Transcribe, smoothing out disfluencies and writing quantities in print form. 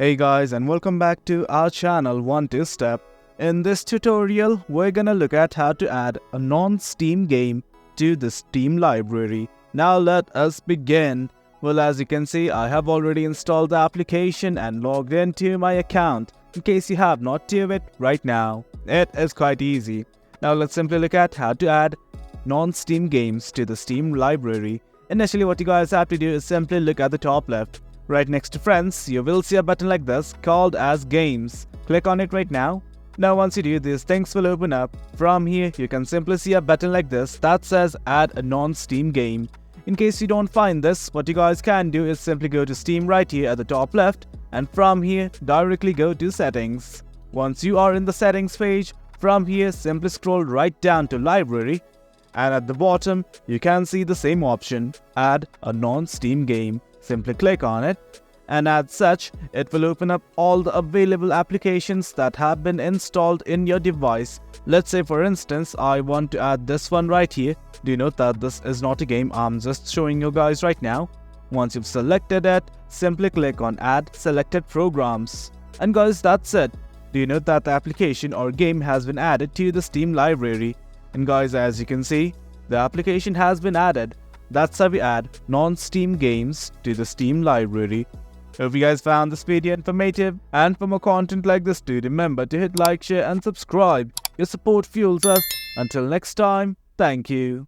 Hey guys, and welcome back to our channel 1-2 Step. In this tutorial, we're gonna look at how to add a non-Steam game to the Steam library. Now let us begin. Well, as you can see, I have already installed the application and logged into my account. In case you have not, do it right now. It is quite easy. Now let's simply look at how to add non-Steam games to the Steam library. Initially, what you guys have to do is simply look at the top left. Right next to Friends, you will see a button like this called as Games. Click on it right now. Now once you do, these things will open up. From here, you can simply see a button like this that says Add a non-Steam game. In case you don't find this, what you guys can do is simply go to Steam right here at the top left, and from here, directly go to Settings. Once you are in the Settings page, from here, simply scroll right down to Library, and at the bottom, you can see the same option, Add a non-Steam game. Simply click on it, and as such, it will open up all the available applications that have been installed in your device. Let's say for instance, I want to add this one right here. Do you note that this is not a game? I'm just showing you guys right now. Once you've selected it, simply click on Add Selected Programs. And guys, that's it. Do you note that the application or game has been added to the Steam library? And guys, as you can see, the application has been added. That's how we add non-Steam games to the Steam library. Hope you guys found this video informative, and for more content like this, do remember to hit like, share and subscribe. Your support fuels us. Until next time, thank you.